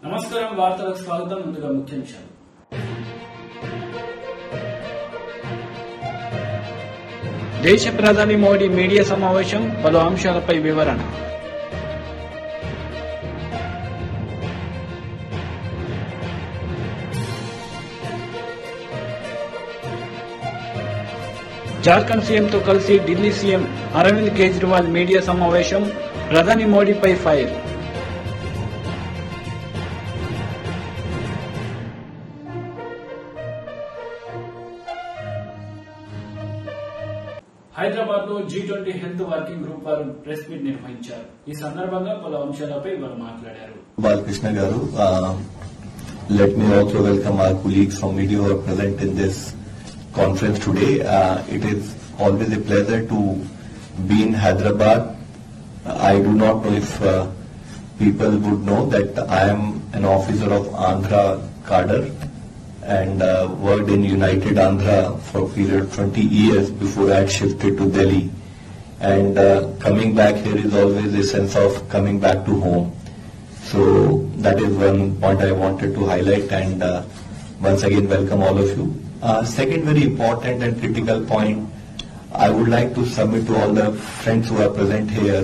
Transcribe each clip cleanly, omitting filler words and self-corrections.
నమస్కారం వార్తలకు స్వాగతం. ముందుగా ముఖ్యాంశాలు. దేశ ప్రధాని మోడీ మీడియా సమావేశం, పలు అంశాలపై వివరణ. జార్ఖండ్ సీఎంతో కలిసి ఢిల్లీ సీఎం అరవింద్ కేజ్రీవాల్ మీడియా సమావేశం, ప్రధాని మోడీపై ఫైర్. హైదరాబాద్ లో G20 హెల్త్ వర్కింగ్ గ్రూప్ వారు ప్రెస్ మీట్ నిర్వహించారు. ఈ సందర్భంగా పలు అంశాలపై వారు మాట్లాడారు. Balkrishna Garu, let me also welcome our colleagues from media who are present in this conference today. It is always a pleasure to be in Hyderabad. I do not know if people would know that I am an officer of Andhra cadre and worked in United Andhra for a period of 20 years before I had shifted to Delhi. And coming back here is always a sense of coming back to home. So that is one point I wanted to highlight, and once again welcome all of you. Second very important and critical point I would like to submit to all the friends who are present here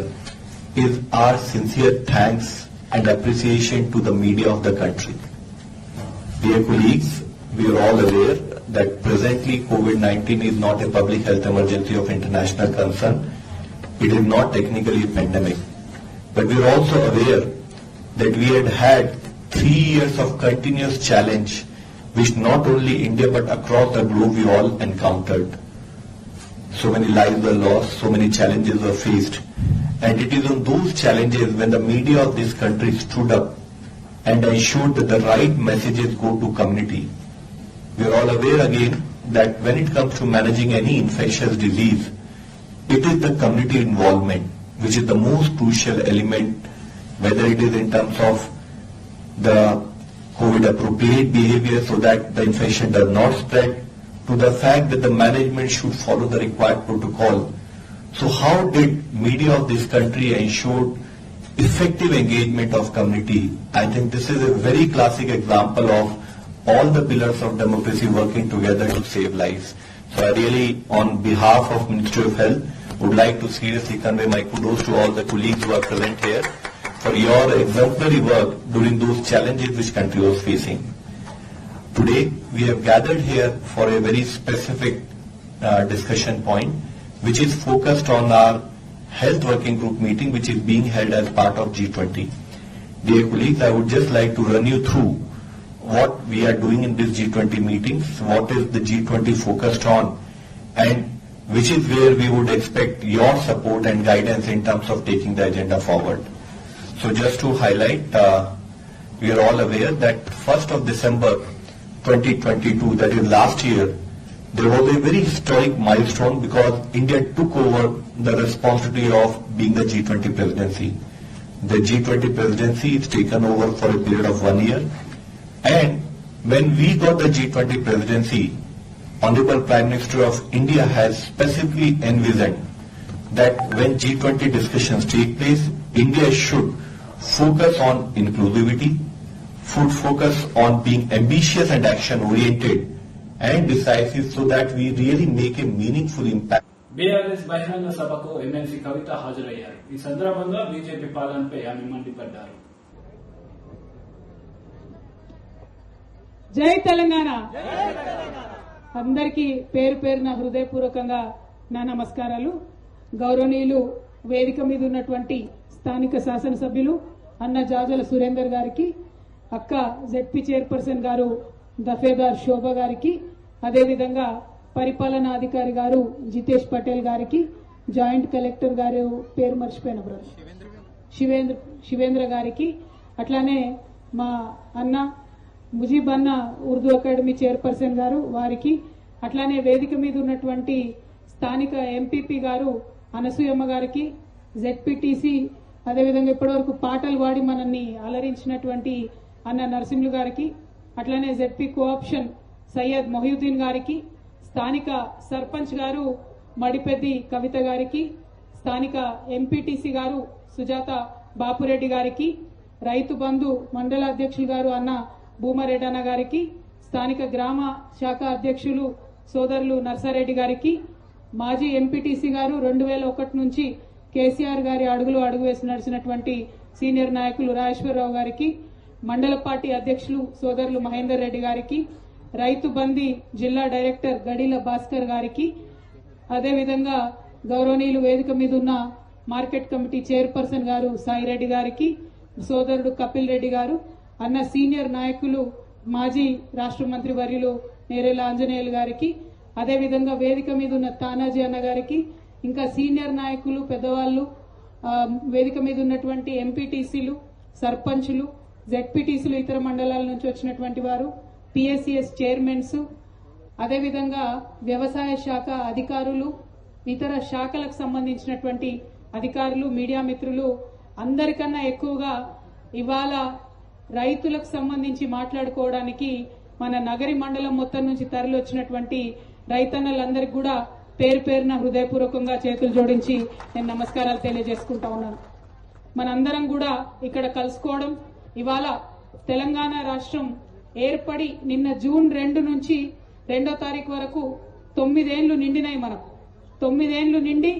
is our sincere thanks and appreciation to the media of the country. Dear colleagues, we are all aware that presently COVID-19 is not a public health emergency of international concern. It is not technically a pandemic. But we are also aware that we had 3 years of continuous challenge which not only India but across the globe we all encountered. So many lives were lost, so many challenges were faced. And it is on those challenges when the media of this country stood up and ensured that the right messages go to community. We are all aware again that when it comes to managing any infectious disease, it is the community involvement which is the most crucial element, whether it is in terms of the COVID appropriate behavior so that the infection does not spread, to the fact that the management should follow the required protocol. So how did media of this country ensure effective engagement of community? I think this is a very classic example of all the pillars of democracy working together to save lives. So I really, on behalf of Ministry of Health, would like to seriously convey my kudos to all the colleagues who are present here for your exemplary work during those challenges which country was facing. Today, we have gathered here for a very specific discussion point, which is focused on our health working group meeting, which is being held as part of G20. Dear colleagues, I would just like to run you through what we are doing in this G20 meetings, what is the G20 focused on, and which is where we would expect your support and guidance in terms of taking the agenda forward. So just to highlight, we are all aware that 1st of December 2022, that is last year, there was a very historic milestone because India took over the responsibility of being the G20 presidency. The G20 presidency is taken over for a period of 1 year. And when we got the G20 presidency, Honorable Prime Minister of India has specifically envisioned that when G20 discussions take place, India should focus on inclusivity, should focus on being ambitious and action-oriented and decisive so that we really make a meaningful impact. BRS బహిరంగ సభకు MLC కవిత హాజరయ్యారు. ఈ సందర్భంగా BJP పాలనపై ఆమె మండిపడ్డారు. జై తెలంగాణ. అందరికీ పేరు పేరున హృదయపూర్వకంగా నా నమస్కారాలు. గౌరవనీయులు వేదిక మీద ఉన్నటువంటి స్థానిక శాసనసభ్యులు అన్న జాజల సురేందర్ గారికి, అక్క జెడ్పీ చైర్పర్సన్ గారు దఫేదార్ శోభ గారికి, అదేవిధంగా పరిపాలనాధికారి గారు జితేష్ పటేల్ గారికి, జాయింట్ కలెక్టర్ గారు పేరు మర్చిపోయిన బ్రదర్ శివేంద్ర గారికి, అట్లానే మా అన్న ముజీబ్ అన్న ఉర్దూ అకాడమీ చైర్పర్సన్ గారు వారికి, అట్లానే వేదిక మీద ఉన్నటువంటి స్థానిక ఎంపీపీ గారు అనసూయమ్మ గారికి, జెడ్పీటీసీ, అదేవిధంగా ఇప్పటివరకు పాటలు పాడి మనల్ని అలరించినటువంటి అన్న నరసింహులు గారికి, అట్లానే జెడ్పీ కోఆప్షన్ సయ్యద్ మొహియుద్దీన్ గారికి, స్థానిక సర్పంచ్ గారు మడిపెద్ది కవిత గారికి, స్థానిక ఎంపీటీసీ గారు సుజాత బాపురెడ్డి గారికి, రైతు బంధు మండల అధ్యక్షులు గారు అన్న భూమారెడ్డన్న గారికి, స్థానిక గ్రామ శాఖ అధ్యక్షులు సోదరులు నర్సారెడ్డి గారికి, మాజీ ఎంపీటీసీ గారు 2001 నుంచి కేసీఆర్ గారి అడుగు వేసి నడిచినటువంటి సీనియర్ నాయకులు రాజేశ్వరరావు గారికి, మండల పార్టీ అధ్యక్షులు సోదరులు మహేందర్ రెడ్డి గారికి, రైతు బంధి జిల్లా డైరెక్టర్ గడిల భాస్కర్ గారికి, అదేవిధంగా గౌరవనీయులు వేదిక మీద ఉన్న మార్కెట్ కమిటీ చైర్పర్సన్ గారు సాయిరెడ్డి గారికి, సోదరుడు కపిల్ రెడ్డి గారు, అన్న సీనియర్ నాయకులు మాజీ రాష్ట్ర మంత్రి వర్యులు నేరేల ఆంజనేయులు గారికి, అదేవిధంగా వేదిక మీద ఉన్న తానాజీ అన్న గారికి, ఇంకా సీనియర్ నాయకులు పెద్దవాళ్లు, వేదిక మీద ఉన్నటువంటి ఎంపీటీసీలు, సర్పంచులు, జెడ్పీటీసీలు, ఇతర మండలాల నుంచి వచ్చినటువంటి వారు, పిఎస్సిఎస్ చైర్మన్స్, అదేవిధంగా వ్యవసాయ శాఖ అధికారులు, ఇతర శాఖలకు సంబంధించినటువంటి అధికారులు, మీడియా మిత్రులు, అందరికన్నా ఎక్కువగా ఇవాళ రైతులకు సంబంధించి మాట్లాడుకోవడానికి మన నగరి మండలం మొత్తం నుంచి తరలి వచ్చినటువంటి రైతన్నలందరికీ కూడా పేరు పేరున హృదయపూర్వకంగా చేతులు జోడించి నేను నమస్కారాలు తెలియజేసుకుంటా ఉన్నాను. మనందరం కూడా ఇక్కడ కలుసుకోవడం, ఇవాళ తెలంగాణ రాష్ట్రం ఏర్పడి నిన్న జూన్ 2 నుంచి 2వ తారీఖు వరకు 9 ఏళ్లు నిండినాయి. మనకు 9 ఏళ్లు నిండి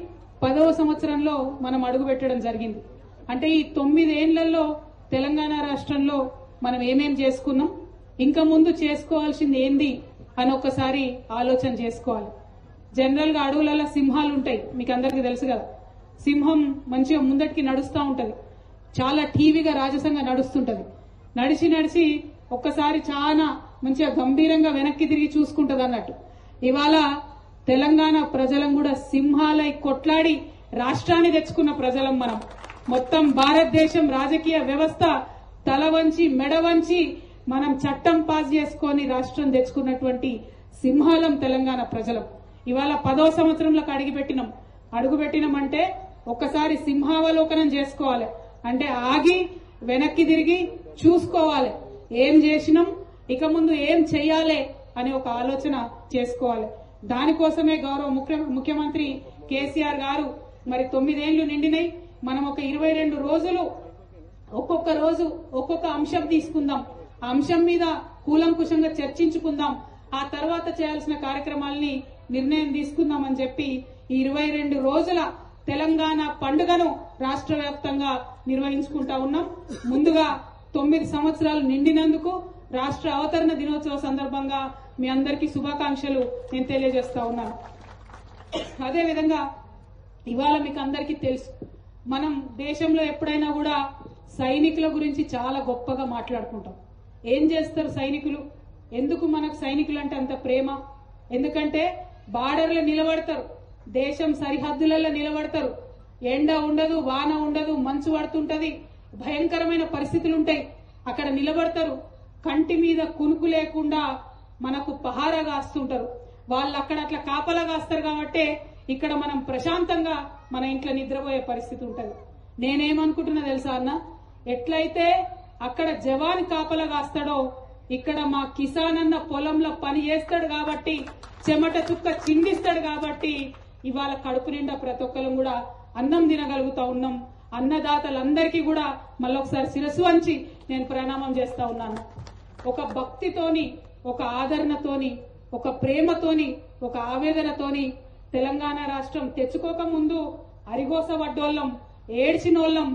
10వ సంవత్సరంలో మనం అడుగుపెట్టడం జరిగింది. అంటే ఈ 9 ఏళ్లలో తెలంగాణ రాష్ట్రంలో మనం ఏమేం చేసుకున్నాం, ఇంకా ముందు చేసుకోవాల్సింది ఏంది అని ఒకసారి ఆలోచన చేసుకోవాలి. జనరల్ గా అడవులలో సింహాలు ఉంటాయి, మీకు అందరికీ తెలుసు కదా. సింహం మంచిగా ముందటికి నడుస్తూ ఉంటది, చాలా టీవీగా రాజసంగా నడుస్తుంటది. నడిచి ఒక్కసారి చాలా మంచిగా గంభీరంగా వెనక్కి తిరిగి చూసుకుంటది అన్నట్టు. ఇవాళ తెలంగాణ ప్రజలం కూడా సింహాలై కొట్లాడి రాష్ట్రాన్ని తెచ్చుకున్న ప్రజలం మనం. మొత్తం భారతదేశం రాజకీయ వ్యవస్థ తల వంచి మెడ వంచి మనం చట్టం పాస్ చేసుకొని రాష్ట్రం తెచ్చుకున్నటువంటి సింహాలం తెలంగాణ ప్రజలం. ఇవాళ 10వ సంవత్సరంలోకి అడుగుపెట్టినామంటే ఒక్కసారి సింహావలోకనం చేసుకోవాలి. అంటే ఆగి వెనక్కి తిరిగి చూసుకోవాలి, ఏం చేసినాం, ఇక ముందు ఏం చెయ్యాలి అని ఒక ఆలోచన చేసుకోవాలి. దానికోసమే గౌరవ ముఖ్యమంత్రి కేసీఆర్ గారు మరి 9 ఏళ్లు నిండినాయి. మనం ఒక 22 రోజులు ఒక్కొక్క రోజు ఒక్కొక్క అంశం తీసుకుందాం, ఆ అంశం మీద కూలంకుషంగా చర్చించుకుందాం, ఆ తర్వాత చేయాల్సిన కార్యక్రమాలని నిర్ణయం తీసుకుందామని చెప్పి ఈ 22 రోజుల తెలంగాణ పండుగను రాష్ట్ర వ్యాప్తంగా నిర్వహించుకుంటా ఉన్నాం. ముందుగా 9 సంవత్సరాలు నిండినందుకు రాష్ట్ర అవతరణ దినోత్సవ సందర్భంగా మీ అందరికీ శుభాకాంక్షలు నేను తెలియజేస్తా ఉన్నాను. అదేవిధంగా ఇవాళ మీకు అందరికీ తెలుసు, మనం దేశంలో ఎప్పుడైనా కూడా సైనికుల గురించి చాలా గొప్పగా మాట్లాడుకుంటాం. ఏం చేస్తారు సైనికులు, ఎందుకు మనకు సైనికులు అంటే అంత ప్రేమ? ఎందుకంటే బార్డర్లో నిలబడతారు, దేశం సరిహద్దులలో నిలబడతారు, ఎండ ఉండదు, వాన ఉండదు, మంచు పడుతుంటది, భయంకరమైన పరిస్థితులు ఉంటాయి, అక్కడ నిలబడతారు, కంటి మీద కునుకు లేకుండా మనకు పహారా కాస్తుంటారు. వాళ్ళు అక్కడ అట్లా కాపలా కాస్తారు కాబట్టి ఇక్కడ మనం ప్రశాంతంగా మన ఇంట్లో నిద్రపోయే పరిస్థితి ఉంటది. నేనేమనుకుంటున్నా తెలుసా అన్న, ఎట్లయితే అక్కడ జవాన్ కాపలా కాస్తాడో ఇక్కడ మా కిసాన్ అన్న పొలంలో పని చేస్తాడు కాబట్టి, చెమట చుక్క చిందిస్తాడు కాబట్టి ఇవాళ కడుపు నిండా ప్రతి ఒక్కరు కూడా అన్నం తినగలుగుతా ఉన్నాం. అన్నదాతలందరికీ కూడా మళ్ళొకసారి శిరస్సు వంచి నేను ప్రణామం చేస్తా ఉన్నాను. ఒక భక్తితోని, ఒక ఆదరణతోని, ఒక ప్రేమతోని, ఒక ఆవేదనతోని తెలంగాణ రాష్ట్రం తెచ్చుకోక ముందు అరిగోస వడ్డోళ్ళం, ఏడ్చినోళ్ళం,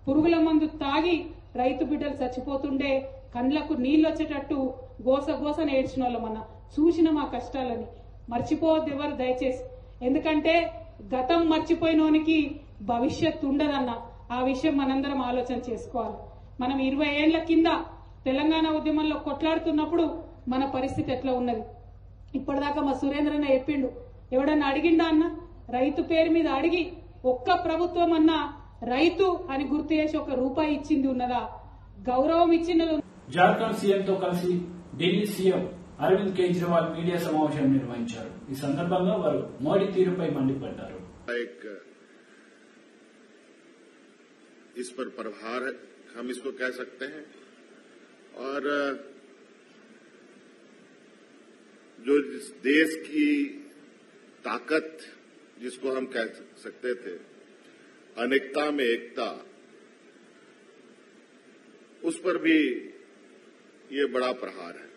పురుగుల మందు తాగి రైతు బిడ్డలు చచ్చిపోతుండే కండ్లకు నీళ్లు వచ్చేటట్టు గోసగోసన ఏడ్చినోళ్ళం అన్న. చూసిన మా కష్టాలని మర్చిపోవద్దు ఎవరు దయచేసి, ఎందుకంటే గతం మర్చిపోయినోనికి భవిష్యత్తు ఉండదన్న. ఆ విషయం మనందరం ఆలోచన చేసుకోవాలి. మనం 20 ఏళ్ల కింద తెలంగాణ ఉద్యమంలో కొట్లాడుతున్నప్పుడు మన పరిస్థితి ఎట్లా ఉన్నది? ఇప్పటిదాకా మా సురేంద్రన్న చెప్పిండు, ఎవడన్నా అడిగిండా అన్న? రైతు పేరు మీద అడిగి ఒక్క ప్రభుత్వం అన్నా రైతు అని గుర్తు చేసి ₹1 ఇచ్చింది ఉన్నదా? గౌరవం ఇచ్చినది. జార్ఖండ్ సీఎంతో కలిసి ఢిల్లీ సీఎం అరవింద్ కేజ్రీవాల్ మీడియా సమావేశం నిర్వహించారు. ఈ సందర్భంగా వారు మోడీ తీరుపై మండిపడ్డారు. इस पर प्रभार हम इसको कह सकते हैं, और जो इस देश की ताकत जिसको हम कह सकते थे, अनेकता में एकता, उस पर भी ये बड़ा प्रहार है।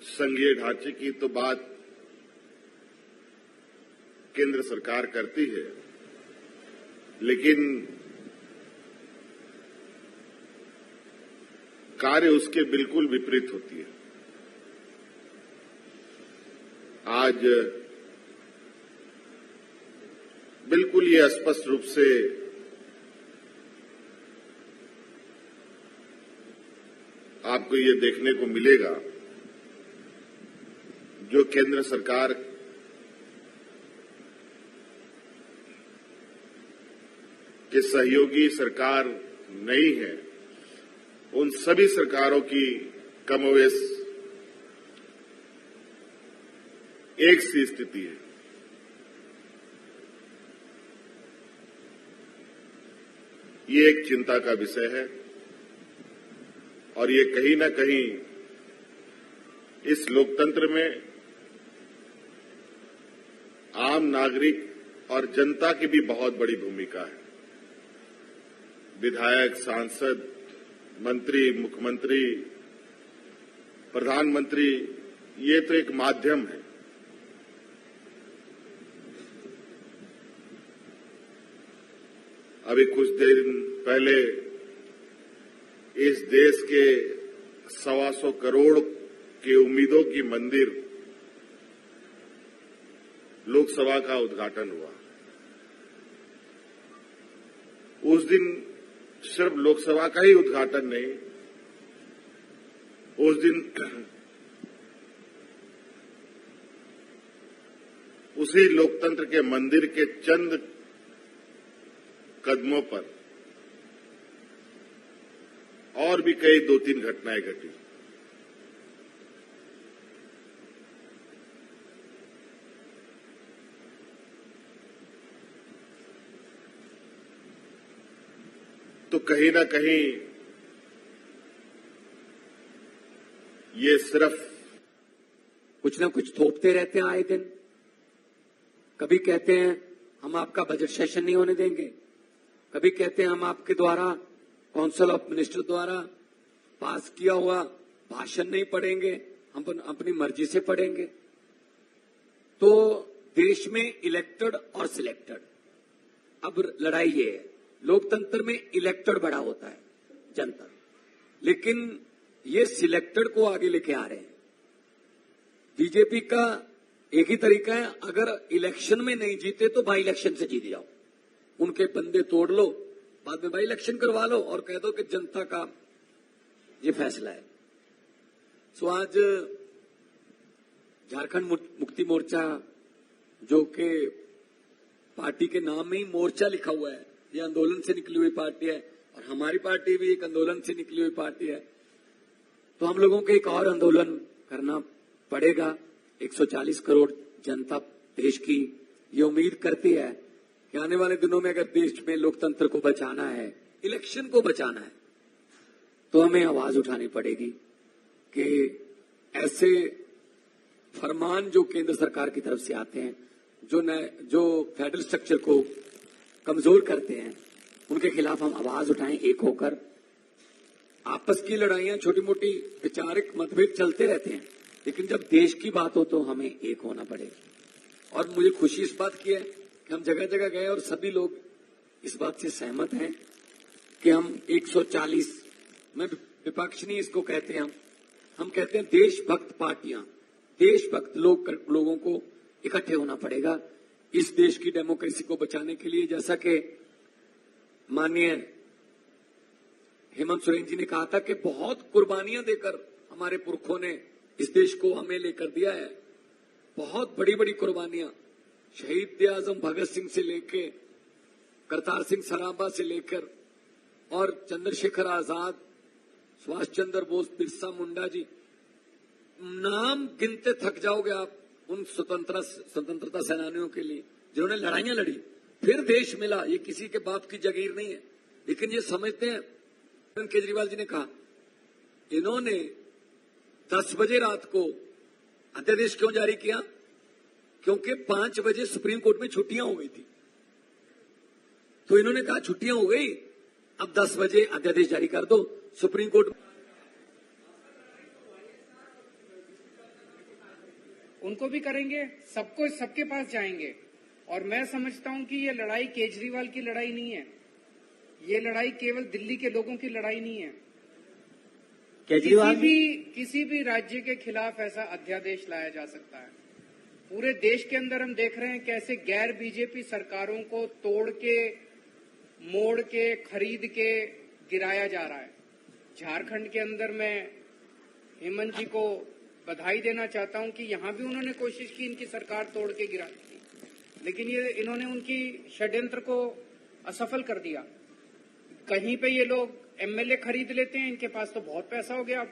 संघीय ढांचे की तो बात केंद्र सरकार करती है, लेकिन कार्य उसके बिल्कुल विपरीत होती है। आज बिल्कुल ये स्पष्ट रूप से आपको ये देखने को मिलेगा, जो केंद्र सरकार के सहयोगी सरकार नहीं है, उन सभी सरकारों की कमोवेश एक सी स्थिति है। ये एक चिंता का विषय है और ये कहीं न कहीं इस लोकतंत्र में आम नागरिक और जनता की भी बहुत बड़ी भूमिका है। विधायक, सांसद, मंत्री, मुख्यमंत्री, प्रधानमंत्री, ये तो एक माध्यम है। अभी कुछ दिन पहले इस देश के 125 करोड़ के उम्मीदों की मंदिर लोकसभा का उद्घाटन हुआ। उस दिन सिर्फ लोकसभा का ही उद्घाटन नहीं, उस दिन उसी लोकतंत्र के मंदिर के चंद कदमों पर और भी कई 2-3 घटनाएं घटी। तो कहीं ना कहीं ये सिर्फ कुछ ना कुछ थोपते रहते हैं आए दिन। कभी कहते हैं हम आपका बजट सेशन नहीं होने देंगे, कभी कहते हैं हम आपके द्वारा काउंसिल ऑफ मिनिस्टर द्वारा पास किया हुआ भाषण नहीं पढ़ेंगे, हम अपनी मर्जी से पढ़ेंगे। तो देश में इलेक्टेड और सिलेक्टेड, अब लड़ाई ये है, लोकतंत्र में इलेक्टेड बड़ा होता है जनता, लेकिन ये सिलेक्टेड को आगे लेके आ रहे हैं। बीजेपी का एक ही तरीका है, अगर इलेक्शन में नहीं जीते तो बाई इलेक्शन से जीत जाओ, उनके बंदे तोड़ लो, बाद में बाई इलेक्शन करवा लो और कह दो कि जनता का ये फैसला है। सो आज झारखंड मुक्ति मोर्चा, जो कि पार्टी के नाम में ही मोर्चा लिखा हुआ है, ये आंदोलन से निकली हुई पार्टी है और हमारी पार्टी भी एक आंदोलन से निकली हुई पार्टी है। तो हम लोगों को एक और आंदोलन करना पड़ेगा। 140 करोड़ जनता देश की ये उम्मीद करती है कि आने वाले दिनों में अगर देश में लोकतंत्र को बचाना है, इलेक्शन को बचाना है, तो हमें आवाज उठानी पड़ेगी कि ऐसे फरमान जो केंद्र सरकार की तरफ से आते हैं, जो फेडरल स्ट्रक्चर को कमजोर करते हैं, उनके खिलाफ हम आवाज उठाएं एक होकर। आपस की लड़ाइयां, छोटी मोटी वैचारिक मतभेद चलते रहते हैं, लेकिन जब देश की बात हो तो हमें एक होना पड़ेगा। और मुझे खुशी इस बात की है कि हम जगह जगह गए और सभी लोग इस बात से सहमत हैं कि हम 140 में विपक्ष नहीं इसको कहते हैं, हम कहते हैं देशभक्त पार्टियां, देशभक्त लोगों को इकट्ठे होना पड़ेगा इस देश की डेमोक्रेसी को बचाने के लिए। जैसा कि माननीय हेमंत सोरेन जी ने कहा था कि बहुत कुर्बानियां देकर हमारे पुरखों ने इस देश को हमें लेकर दिया है, बहुत बड़ी बड़ी कुर्बानियां, शहीद आजम भगत सिंह से लेकर करतार सिंह सराभा से लेकर और चंद्रशेखर आजाद, सुभाष चंद्र बोस, बिरसा मुंडा जी, नाम गिनते थक जाओगे आप उन स्वतंत्रता सेनानियों के लिए जिन्होंने लड़ाइयां लड़ी, फिर देश मिला। ये किसी के बाप की जागीर नहीं है, लेकिन ये समझते हैं। केजरीवाल जी ने कहा इन्होंने 10 बजे रात को अध्यादेश क्यों जारी किया क्योंकि 5 बजे सुप्रीम कोर्ट में छुट्टियां हो गई थी। तो इन्होंने कहा छुट्टियां हो गई, अब 10 बजे अध्यादेश जारी कर दो। सुप्रीम कोर्ट उनको भी करेंगे, सबको सबके पास जाएंगे। और मैं समझता हूं कि ये लड़ाई केजरीवाल की लड़ाई नहीं है, ये लड़ाई केवल दिल्ली के लोगों की लड़ाई नहीं है। किसी भी राज्य के खिलाफ ऐसा अध्यादेश लाया जा सकता है। पूरे देश के अंदर हम देख रहे हैं कैसे गैर बीजेपी सरकारों को तोड़ के, मोड़ के, खरीद के गिराया जा रहा है। झारखंड के अंदर मैं हेमंत जी को बधाई देना चाहता हूं कि यहां भी उन्होंने कोशिश की इनकी सरकार तोड़ के गिराने की, लेकिन इन्होंने उनकी षड्यंत्र को असफल कर दिया। कहीं पे ये लोग एमएलए खरीद लेते हैं, इनके पास तो बहुत पैसा हो गया,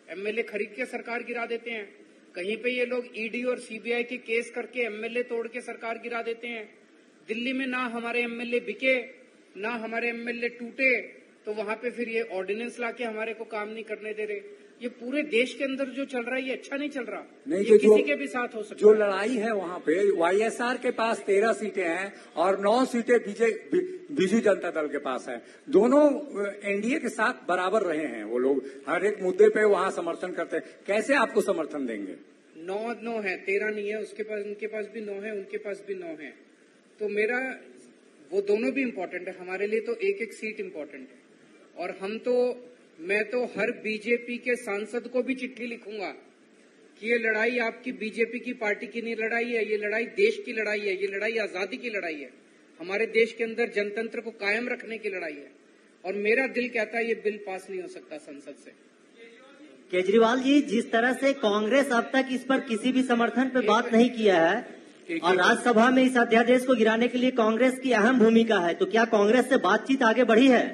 एमएलए खरीद के सरकार गिरा देते हैं। कहीं पे ये लोग ईडी और सीबीआई के केस करके एमएलए तोड़ के सरकार गिरा देते हैं। दिल्ली में ना हमारे एमएलए बिके, ना हमारे एमएलए टूटे, तो वहां पे फिर ये ऑर्डिनेंस लाके हमारे को काम नहीं करने दे रहे। ये पूरे देश के अंदर जो चल रहा है ये अच्छा नहीं चल रहा। नहीं, ये किसी के भी साथ हो सकता है। जो लड़ाई है वहां पे वाईएसआर के पास 13 सीटें हैं और 9 सीटें बीजू जनता दल के पास है। दोनों एनडीए के साथ बराबर रहे हैं। वो लोग हर एक मुद्दे पे वहां समर्थन करते हैं। कैसे आपको समर्थन देंगे? 9 है, 13 नहीं है। उसके पास, उनके पास भी 9 है, उनके पास भी 9 है। तो मेरा, वो दोनों भी इम्पोर्टेंट है हमारे लिए। तो एक सीट इम्पोर्टेंट है। और मैं तो हर बीजेपी के सांसद को भी चिट्ठी लिखूंगा कि ये लड़ाई आपकी बीजेपी की पार्टी की नहीं लड़ाई है, ये लड़ाई देश की लड़ाई है, ये लड़ाई आजादी की लड़ाई है, हमारे देश के अंदर जनतंत्र को कायम रखने की लड़ाई है। और मेरा दिल कहता है ये बिल पास नहीं हो सकता संसद से। केजरीवाल जी, जिस तरह से कांग्रेस अब तक इस पर किसी भी समर्थन पे बात नहीं किया है और राज्यसभा में इस अध्यादेश को गिराने के लिए कांग्रेस की अहम भूमिका है, तो क्या कांग्रेस से बातचीत आगे बढ़ी है?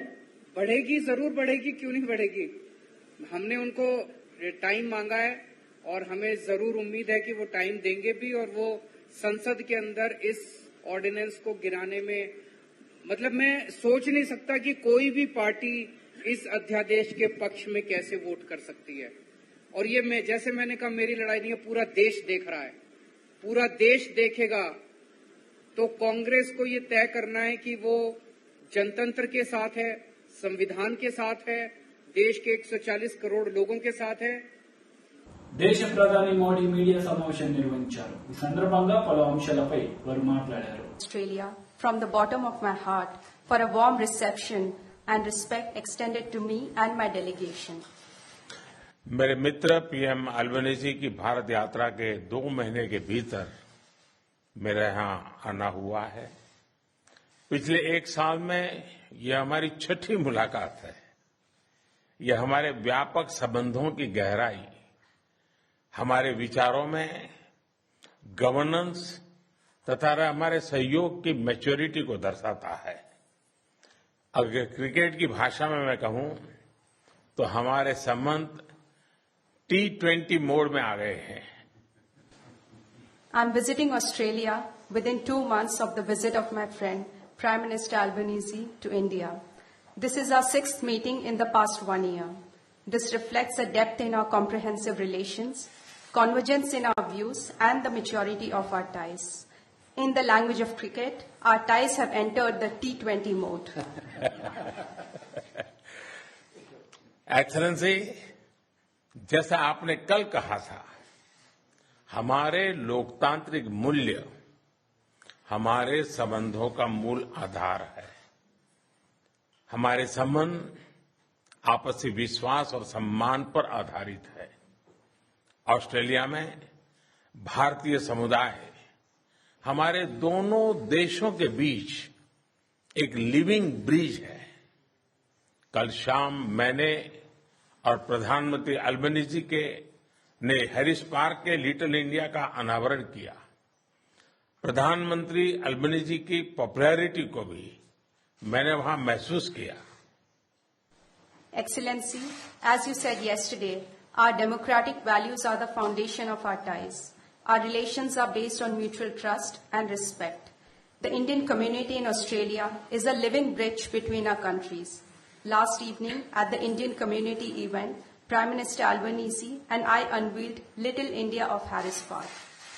बढ़ेगी, जरूर बढ़ेगी, क्यों नहीं बढ़ेगी। हमने उनको टाइम मांगा है और हमें जरूर उम्मीद है कि वो टाइम देंगे भी। और वो संसद के अंदर इस ऑर्डिनेंस को गिराने में, मतलब मैं सोच नहीं सकता कि कोई भी पार्टी इस अध्यादेश के पक्ष में कैसे वोट कर सकती है। और ये जैसे मैंने कहा, मेरी लड़ाई नहीं है, पूरा देश देख रहा है। पूरा देश देखेगा तो कांग्रेस को ये तय करना है कि वो जनतंत्र के साथ है, संविधान के साथ है, देश के 140 करोड़ लोगों के साथ है। దేశ ప్రధాని మోడీ మీడియా సమావేశం నిర్వహించారు. ఈ సందర్భంగా పలు అంశాలపై వారు మాట్లాడారు. Australia, from the bottom of my heart, for a warm reception and respect extended to me and my delegation. मेरे मित्र पीएम अल्बनीजी की भारत यात्रा के 2 महीने के भीतर मेरे यहाँ आना हुआ है। पिछले 1 साल में यह हमारी 6ठी मुलाकात है। यह हमारे व्यापक संबंधों की गहराई, हमारे विचारों में गवर्नेंस तथा हमारे सहयोग की मैच्योरिटी को दर्शाता है। अगर क्रिकेट की भाषा में मैं कहूं तो हमारे संबंध T20 मोड में आ गए हैं। I'm visiting Australia within 2 months of the visit of my friend Prime Minister Albanese to India. This is our 6th meeting in the past 1 year. This reflects a depth in our comprehensive relations, convergence in our views, and the maturity of our ties. In the language of cricket, our ties have entered the T20 mode. Excellency, जैसा आपने कल कहा था, हमारे लोकतांत्रिक मूल्य हमारे संबंधों का मूल आधार है। हमारे संबंध आपसी विश्वास और सम्मान पर आधारित है। ऑस्ट्रेलिया में भारतीय समुदाय हमारे दोनों देशों के बीच एक लिविंग ब्रिज है। कल शाम मैंने और प्रधानमंत्री अल्बनीजी ने हैरिस पार्क के लिटिल इंडिया का अनावरण किया। प्रधानमंत्री अल्बनीजी की पॉपुलैरिटी को भी मैंने वहां महसूस किया। Excellency, as you said yesterday, our democratic values are the foundation of our ties. Our relations are based on mutual trust and respect. The Indian community in Australia is a living bridge between our countries. Last evening, at the Indian community event, Prime Minister Albanese and I unveiled Little India of Harris Park.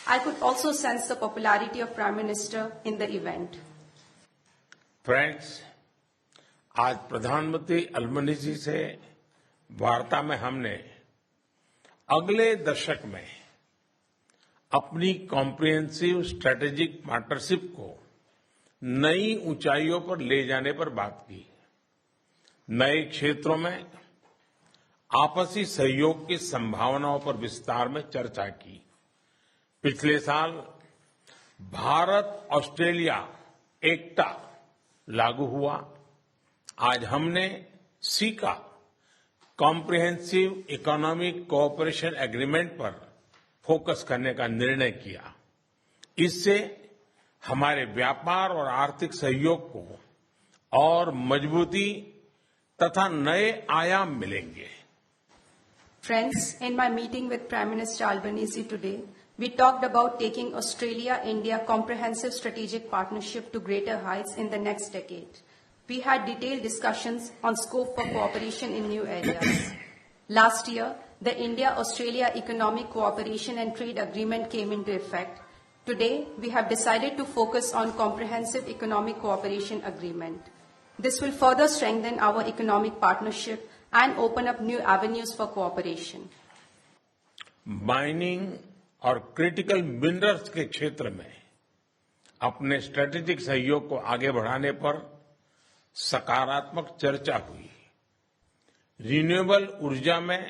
I could also sense the popularity of Prime Minister in the event. Friends, आज प्रधानमंत्री Albanese से वार्ता में हमने अगले दशक में अपनी कॉम्प्रिहेंसिव स्ट्रेटेजिक पार्टनरशिप को नई ऊंचाइयों पर ले जाने पर बात की। नए क्षेत्रों में आपसी सहयोग की संभावनाओं पर विस्तार में चर्चा की। पिछले साल भारत ऑस्ट्रेलिया एकटा लागू हुआ। आज हमने caeca comprehensive economic cooperation agreement पर फोकस करने का निर्णय किया। इससे हमारे व्यापार और आर्थिक सहयोग को और मजबूती तथा नए आयाम मिलेंगे। Friends, in my meeting with Prime Minister Albanese today, we talked about taking Australia-India comprehensive strategic partnership to greater heights in the next decade. We had detailed discussions on scope for cooperation in new areas. Last year, the India-Australia Economic Cooperation and Trade Agreement came into effect. Today, we have decided to focus on Comprehensive Economic Cooperation Agreement. This will further strengthen our economic partnership and open up new avenues for cooperation. Mining और critical minerals के क्षेत्र में अपने strategic सहयोग को आगे बढ़ाने पर सकारात्मक चर्चा हुई। रिन्यूएबल ऊर्जा में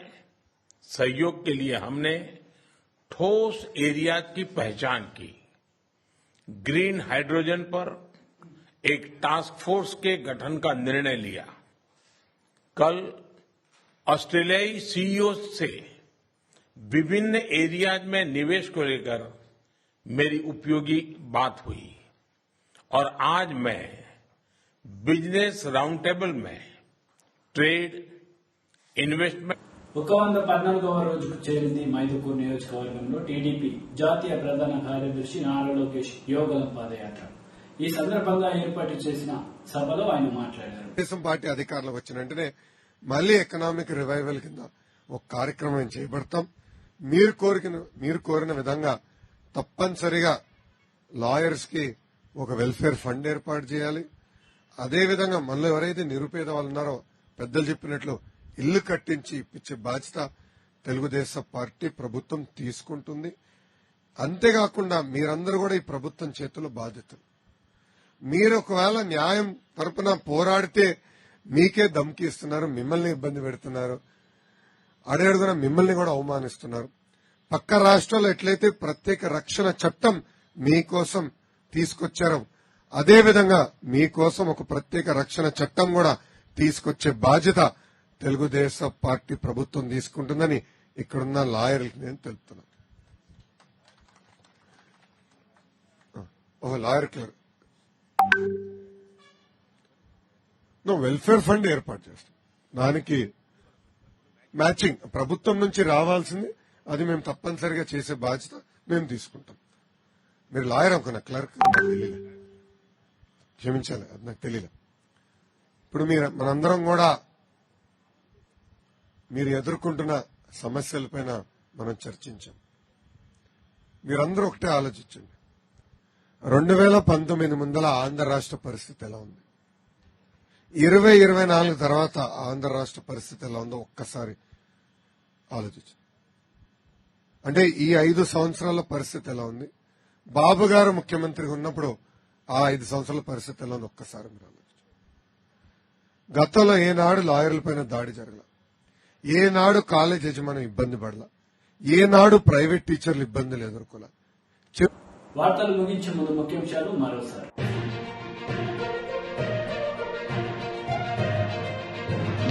सहयोग के लिए हमने ठोस एरिया की पहचान की। ग्रीन हाइड्रोजन पर एक टास्क फोर्स के गठन का निर्णय लिया। कल ऑस्ट्रेलियाई सीईओ से विभिन्न एरियाज में निवेश को लेकर मेरी उपयोगी बात हुई और आज मैं बिजनेस राउंड टेबल में ट्रेड इन्वेस्टमेंट 114వ రోజుకు చేరింది మైదుకూరు నియోజకవర్గంలో టీడీపీ జాతీయ ప్రధాన కార్యదర్శి నారా లోకేష్ యోగలం పాదయాత్ర. ఈ సందర్భంగా ఏర్పాటు చేసిన సభలో ఆయన మాట్లాడారు. తెలుగుదేశం పార్టీ అధికారంలోకి వచ్చిన వెంటనే మళ్లీ ఎకనామిక్ రివైవల్ కింద ఒక కార్యక్రమం చేపడతాం. మీరు కోరిన విధంగా తప్పనిసరిగా లాయర్స్ కి ఒక వెల్ఫేర్ ఫండ్ ఏర్పాటు చేయాలి. అదేవిధంగా మనలో ఎవరైతే నిరుపేద వాళ్ళు ఉన్నారో పెద్దలు చెప్పినట్లు ఇల్లు కట్టించి ఇప్పించే బాధ్యత తెలుగుదేశం పార్టీ ప్రభుత్వం తీసుకుంటుంది. అంతేకాకుండా మీరందరూ కూడా ఈ ప్రభుత్వం చేతుల్లో బాధ్యతలు. మీరు ఒకవేళ న్యాయం తరపున పోరాడితే మీకే ధమ్కి ఇస్తున్నారు, మిమ్మల్ని ఇబ్బంది పెడుతున్నారు, అడుగడుగున మిమ్మల్ని కూడా అవమానిస్తున్నారు. పక్క రాష్ట్రాల్లో ఎట్లయితే ప్రత్యేక రక్షణ చట్టం మీకోసం తీసుకొచ్చారో అదేవిధంగా మీకోసం ఒక ప్రత్యేక రక్షణ చట్టం కూడా తీసుకొచ్చే బాధ్యత తెలుగుదేశం పార్టీ ప్రభుత్వం తీసుకుంటుందని ఇక్కడున్న లాయర్లకు నేను తెలుపుతున్నాను. లాయర్ క్లర్ వెల్ఫేర్ ఫండ్ ఏర్పాటు చేస్తాం. దానికి మ్యాచింగ్ ప్రభుత్వం నుంచి రావాల్సింది అది మేము తప్పనిసరిగా చేసే బాధ్యత మేము తీసుకుంటాం. మీరు లాయర్ అనుకున్న క్లర్క్ నాకు తెలియదు, క్షమించాలి, అది నాకు తెలియదు. ఇప్పుడు మనందరం కూడా మీరు ఎదుర్కొంటున్న సమస్యలపైన మనం చర్చించాం. మీరందరూ ఒకటే ఆలోచించండి. 2019 ముందల ఆంధ్ర రాష్ట్ర పరిస్థితి ఎలా ఉంది, 2024 తర్వాత ఆంధ్ర రాష్ట్ర పరిస్థితి ఎలా ఉందో ఒక్కసారి ఆలోచించండి. అంటే ఈ 5 సంవత్సరాల పరిస్థితి ఎలా ఉంది, బాబు గారు ముఖ్యమంత్రిగా ఉన్నప్పుడు ఆ 5 సంవత్సరాల పరిస్థితి ఎలా ఉంది ఒక్కసారి మీరు ఆలోచించండి. గతంలో ఏనాడు లాయర్లపైన దాడి జరగల, ఏనాడు కాలేజ్ యజమాని ఇబ్బంది పడలా, ఏనాడు ప్రైవేట్ టీచర్లు ఇబ్బందులు ఎదుర్కోలే. వార్తలు ముగించే ముందు ముఖ్యాంశాలు మరోసారి.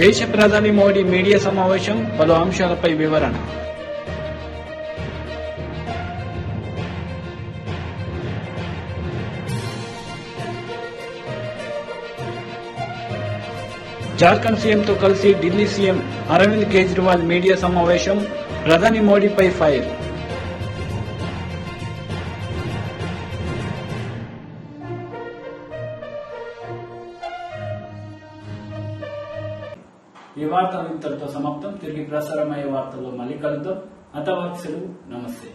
దేశ ప్రధాని మోడీ మీడియా సమావేశం, పలు అంశాలపై వివరణ. జార్ఖండ్ సీఎంతో కలిసి ఢిల్లీ సీఎం అరవింద్ కేజ్రీవాల్ మీడియా సమావేశం, ప్రధాని మోడీపై ఫైర్. ఈ వార్తలు ఇంతటితో సమాప్తం. తిరిగి ప్రసారమయ్యే వార్తల్లో మళ్ళీ కలుద్దాం. అంతవరకు సెలవు. నమస్తే.